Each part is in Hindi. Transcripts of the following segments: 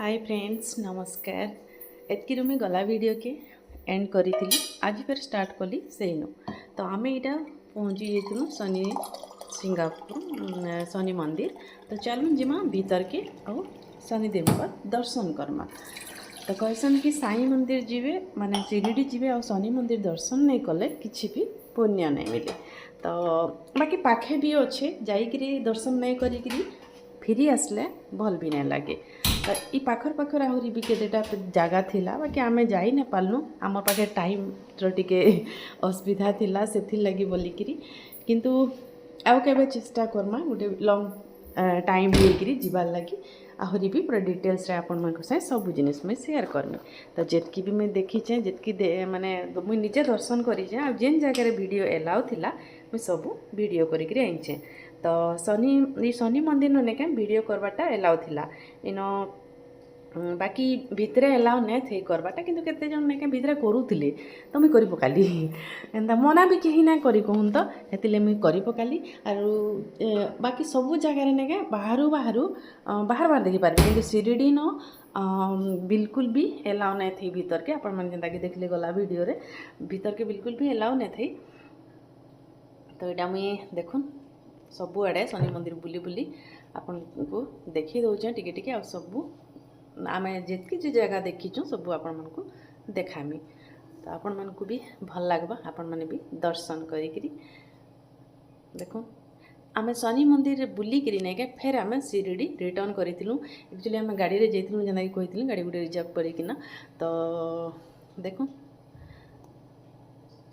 हाय फ्रेंड्स नमस्कार। एतकी मुझे गला वीडियो के एंड करी आज फिर स्टार्ट कली से नो तो आम यहाँ पहुँची जाइलु शनि सिंगापुर शनि मंदिर। तो चलूँ जिमा भीतर के आउ शनिदेव का दर्शन करमा। तो कहसन कि साई मंदिर जीवे माने शिरडी जीवे आ शनि मंदिर दर्शन नहीं कले किसी भी पुण्य नहीं मिले। तो बाकी पाखे भी अच्छे जाइकरी दर्शन नहीं करी फिरी आसले भल भी नहीं लगे। तो ये पाखर पाखर आहरी भी केतेटा जगह थिला बाकी आमे जाई न पालनु आम पाखे टाइम टिके असुविधा थिला सेथि लगी बोलिकिरी किंतु आउ केबे चेष्टा करमा गोटे लॉन्ग टाइम लेकिरी जीवार लगी आहरी भी पूरा डिटेल्स रे आपण मन से सब जिनिस में शेयर करमी। तो जेतकी भी मैं देखीचे जेतकी माने मुझे निजे दर्शन करीचे आ जेन जगह रे वीडियो एलाउ थिला मैं सब वीडियो करिकरी आइचे। तो शनि मंदिर ने के वीडियो करवाटा एलाउ थिला इनो बाकी भितरे एलाउ नहीं थे करवाटा किंतु केते जन ने के भितरे करूथिले तो मैं करि पकाली एंता मना भी कहीं ना करी कहूँ तो हेतिले मैं करि पकाली। आरो बाकी सब जगह रे ने के बाहर बाहर देखि पारे किंतु शिरडी न बिल्कुल भी एलाउ नहीं थी भीतर के अपन मन जेंता कि देखले गला वीडियो रे भीतर के बिल्कुल भी एलाउ नहीं थी। तो यहाँ मुझे देखुन सबु आड़े शनि मंदिर बुली बुली आपन को देखी दौचे टिके टिके आ सबू आम जितकी जो जगह देखीचु सबू आपण मन को देखामी। तो आपण मन को भी भल लगवा आपण मैंने भी दर्शन करी देखो आम शनि मंदिर बुलिकी नहीं के फिर आम शिरडी रिटर्न करूँ। एक्चुअली आम गाड़ी रे जाइलु जेना कि कही गाड़ी गुटे रिजर्व करकिना। तो देखो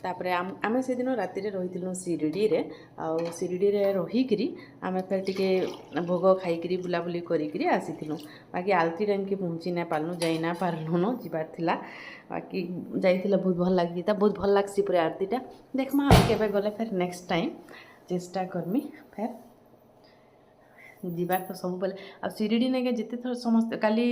तापरे आमे से दिन राति रे रही शिरडी रे आउ शिरडी रे रहीकरी आमे फिर टिके भोग खाइकरी बुलाबुली करिकरी आसीथिलु। बाकी आलती टाइम के पहुँची ना पारलु जाई ना पारलु न जीवार थिला बाकी जाइथिला बहुत भल लागी बहुत भल लागसी पूरा आरतीटा देखमा केबे गले फिर नेक्स्ट टाइम चेष्टा करमी फिर जीवार। तो सब बेले आ शिरडी ने जिते थर समस्त काली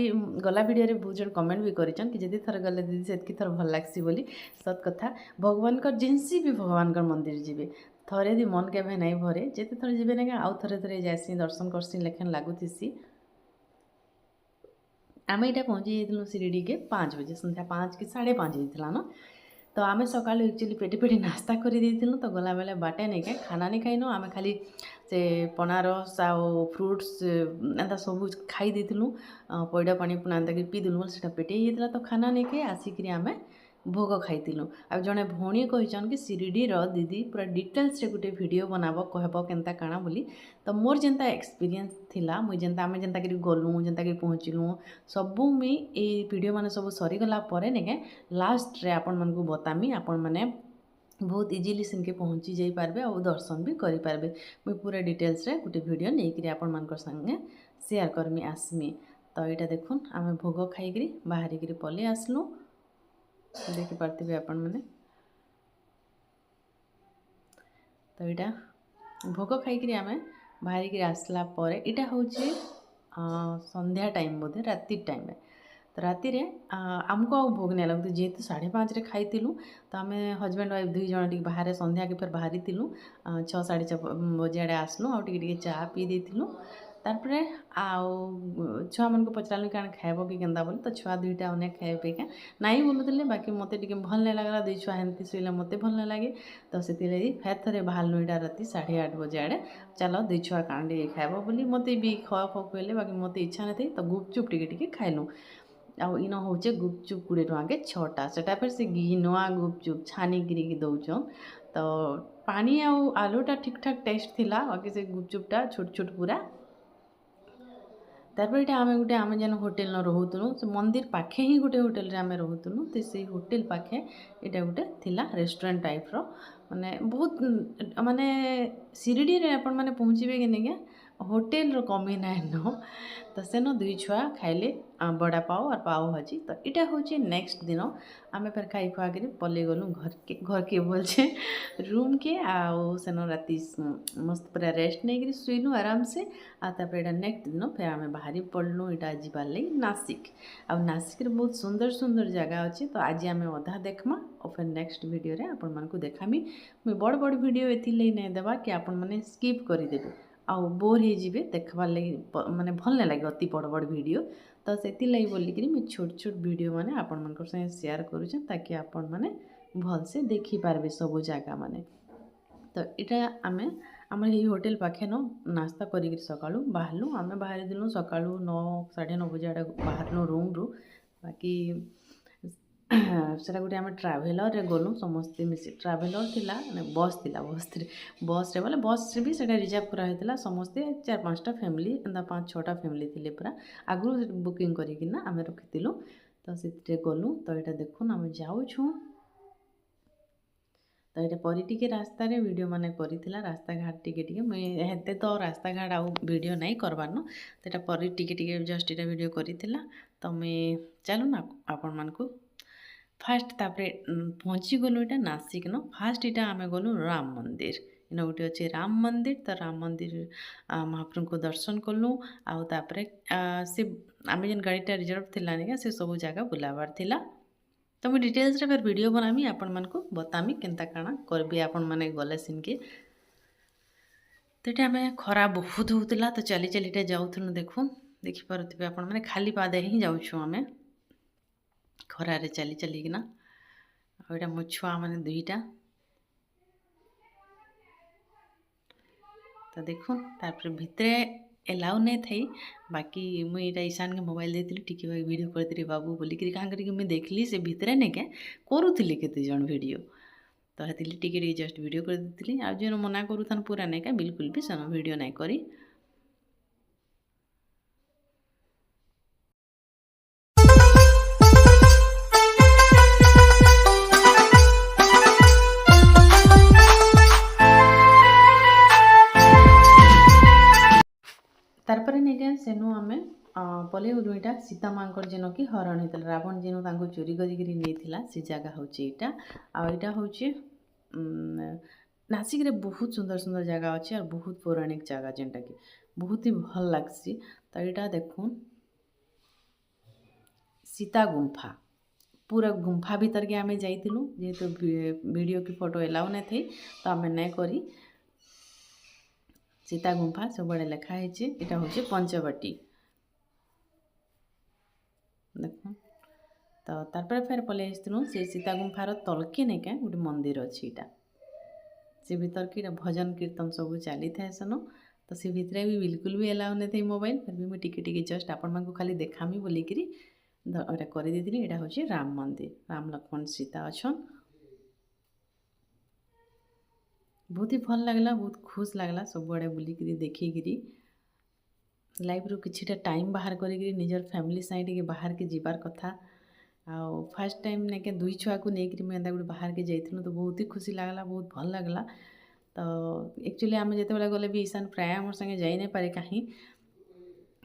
गला वीडियो रे बहुत जन कमेंट भी करिछन कि जिते थर गले दीदी सेतकी थर भल लागसी बोली सत कथा। भगवान का जिनसी भी भगवान का मंदिर जीवे थरे दी मन केबे नहीं भरे जिते थर जीवे ने आउ थरे थरे जासी दर्शन करसी लेखन लागुतीसी। आम यहाँ पहुँची जाइलु शिरडी के 5 बजे संध्या 5 कि 5:30 होता ना। तो आम सका एक्चुअली पेटी पेटी नास्ता कर देलु। तो गला बेले बाटे नहीं क्या खाना नहीं खाइनु आम खाली से पनारस आउ फ्रुट्स एंता सब खाई देलु पैड़ा पानी पुना एंता पीदेलु से पेटे होता। तो खाना नहीं खाई आसिक आम भोग खाइलु। आ जड़े भौणी कहन कि शिरडी दीदी पूरा डिटेल्स रे गोटे वीडियो बनाब कहब केनता काଣା बोली। तो मोर जेंता एक्सपीरियंस थिला मुई जेंता आम जेंता कि गलु जेंता कि पहुँचलु सबू मुई ए वीडियो माने सब सरीगला परे ने लास्ट रे आपण मन को बतामी आपण माने बहुत इजिली सिनके पहुँची जाई पारबे और दर्शन भी करि पारबे। मुई पूरा डिटेल्स रे गोटे वीडियो नहीं करी आपण मानकर संगे शेयर करमी आसमी। तो यहाँ देखुन आम भोग खाइकरी बाहरिकी पलि आसलु देखि पार्थिबे आपण माने। तो यहाँ भोग खाइकरी आम बाहरिकी आसला परे इटा होचे संध्या टाइम बोधे राति टाइम। तो राति रे आमको आ भोग नहीं लगती जेहेतु 5:30 खाइलु। तो आम हजबैंड वाइफ 2 जन बाहर संध्या के फिर बाहरी 6 साढ़े 6 बजे आड़े आसलु आ चा पी देलु। तारपरे आउ छुआ मन को पचारू क्या खाइब कि केन्दा बोली। तो छुआ 2टा अनेक खाए पे क्या नाई बोलूले बाकी मत भल नहीं लगला 2 छुआ हेमती शुले मत भल नहीं लगे। तो से फेर थे बाहर इटा राति 8:30 बजे आड़े चलो 2 छुआ काण टे खाइब बोली मत भी खा कहले बाकी मत इच्छा नहीं तो गुपचुप टिके खाइलु। आउ इन हूँ गुपचुप 20 टଙ୍କା के 6टा से फिर से घी नुआ गुपचुप छानिक दौन। तो पानी आउ आलूटा ठीक ठाक टेस्ट थिला बाकी से गुपचुपटा छोट छोट पूरा। तापर ये आम गोटे आम जेन होटेल न रोलु से मंदिर पाखे ही गोटे होटेल रे आम रोलु। तो से होटेल पाखे यहाँ गोटे थिला रेस्टोरेंट टाइप रो माने बहुत माने शिरडी रे आपण माने पहुँचे कि नहीं होटेल रो कमी ना न। तो सेन 2 छुआ खाइले बड़ा पाव और पाव भाजी। तो यहाँ हूँ नेक्स्ट दिन आम फिर खाई खुआ कर पलि गलु घर के बोलचे रूम के आउ सेन राति मस्त पूरा रेस्ट नहीं शुइलु आराम से। आपर नेक्स्ट दिन फिर आम बाहरी पड़लु यहाँ जीवार लगी नासिक। आ नासिक बहुत सुंदर सुंदर जगह अच्छे। तो आज आम अधा देखमा और फिर नेक्स्ट वीडियो रे आपण मन को देखामी। मुझे बड़ बड़ वीडियो एथि नहीं देवा कि आपण मैंने स्किप करदेवे आउ बोर हो जीवे देखबार लगी माने भल नहीं लगे अति बड़ बड़ वीडियो तो से लगी बोलिकी मुझे छोट छोट वीडियो माने आपण मन संगे शेयर करुचे ताकि आपण माने भल से देखी पारबे सब जगह माने तो यहाँ आम आम ये होटेल पाखे न नास्ता करी सका बाहरलु आम बाहर दिलु सका 9 9:30 बजे आड़े बाहरलु रूम रू बाकी सेटा गोटे आम ट्राभेलर गलु समस्ते मिसी ट्राभेलर थिला बस थिला बस रे बोले बस रे भी सेटा रिजर्व करा हेतला समस्ते 4-5टा फैमिली एंदा 5-6टा फैमिली थिले पूरा आगु बुकिंग करिकिना आम रखिथिलु तो से गलु तो यहाँ देखुन आम जाऊँ तो ये परी टिके रास्ता रे वीडियो माने करिथिला रास्ता घाट टिके मैं हेते तो रास्ता घाट आउ वीडियो नहीं करबार न तो ये परी टिके जस्ट ये वीडियो करिथिला तो मैं चलो ना आपण मान को फास्ट तापरे पहुँची गलु यहाँ नासिक न फास्ट यहाँ आम गलु राम मंदिर इन गोटे अच्छे राम मंदिर तो राम मंदिर महाप्रभु को दर्शन कलु आउे से आम जेन गाड़ीटा रिजर्व थिला निका से सब जगह बुलाबार थिला तो मुझे डिटेल्स रे फिर वीडियो बनामी आपण मन को बतामी केनता काना करबी आपण माने गले सिन के तो ये आम खरा बहुत होता तो चली चलीटे जाऊँ देखुन देखिपे आपण मैंने खाली पादे ही जाऊँ आम खरारे चली चलिकिना आईटा मो छुआ मैंने 2टा तो देखुन तापर भितरे एलाउ नहीं थी बाकी मुझे ईशान के मोबाइल देती टिके वीडियो करती बाबू बोलिकी कहाँ करके मुझे देखली से भितर नहीं क्या करुली केते जन वीडियो तो हेतिली टिके जस्ट वीडियो कर देती आज जो मना करूथन पूरा नहीं क्या बिल्कुल भी सेन वीडियो नहीं करी तारपर नहीं सेनु आम पलि दुईटा सीता मांकर जेन कि हरण होता रावण जेन चोरी करा से जगह हूँ यहाँ हूँ नासिक रे बहुत सुंदर सुंदर जगह अच्छे और बहुत पौराणिक जगह जेनटा कि बहुत ही भल लगसी तो यहाँ देखुन सीता गुंफा पूरा गुंफा भीतर के आम जाइलु जेहेतु वीडियो की फोटो एलाउ नहीं थी तो आम नहीं करी सीता गुंफा सब बड़े लिखाई यहाँ हूँ पंचवटी देख तो तारपर फेर पलि आसलु से सीता गुंफार तलके नहीं क्या गोटे मंदिर अच्छी यहाँ से भीतर की भजन कीर्तन सब चली था सेन तो से भितर भी बिल्कुल भी एलाउ नहीं थी मोबाइल फिर भी मुझे टिके जस्ट आपण को खाली देखामी बोलिकी यहाँ करदी यहाँ हूँ राम मंदिर राम लक्ष्मण सीता अच्छन बहुत ही भल लगला बहुत खुश लगला सब आड़े बुलिकी देखिकी लाइफ रू किछिटा टाइम बाहर करी निजर फैमिली साइड के बाहर के जीवार कथा आउ फर्स्ट टाइम ने के 2 छुआ को लेकर मैं गोटे बाहर के जाइलु तो बहुत ही खुशी लगला बहुत भल लगला तो एक्चुअली आम जिते गले भी ईशान प्राय आम संगे जाई नहीं पारे कहीं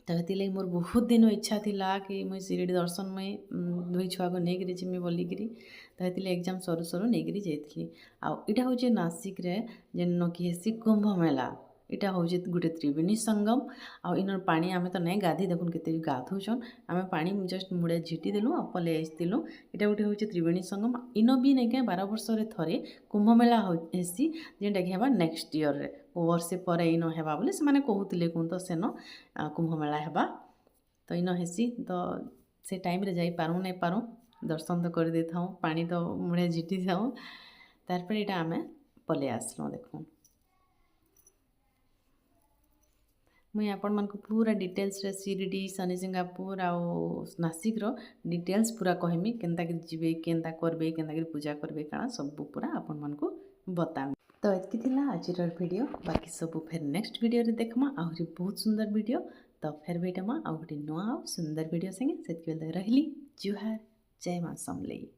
तो ये मोर बहुत दिन इच्छा थिला कि मुझे शिरडी दर्शन में 2 छुआ को लेकर जिमी बोलिकी तो ये एग्जाम सरू सरू नहीं जाइली आईटा हूँ नासिक रे जेन कि हेसी कुंभ मेला यहाँ हूँ गोटे त्रिवेणी संगम आउ इन पानी आम तो नहीं गाधी देखुन केते गाधुचन आम पानी जस्ट मुड़े झिटी देलु आ पलि आसलु यहाँ गोटे हूँ त्रिवेणी संगम इन भी नहीं क्या 12 वर्ष थे कुंभ मेला हेसी जेनटा कि नेक्स्ट ईयर रे वर्षे पर इन हेबा बोले से माने कहूतिले कोन तो सेन कुंभ मेला हेबा तो इन हेसी तो से टाइम रे जाई पारू नहीं पारू दर्शन तो कर दे था पानी तो मुड़े झिटी था तारपर यहाँ आम पलि आसलु देखुन मुई आपण मन को पूरा डिटेल्स रे शिरडी शनि सिंगापुर आउ नासिक रो डिटेल्स पूरा कहमी केनता कि जीवे केनता करबे केनता कि पूजा करबे काना सब पूरा आपण मन को बतामी तो एतकी थिला आज वीडियो बाकी सब फिर नेक्स्ट वीडियो रे देखमा आहुरी बहुत सुंदर वीडियो तो फिर भेटमा आउ गोटे नुआ सुंदर वीडियो संगे सेतकी बेले रहली जुहार जय मां समलेई।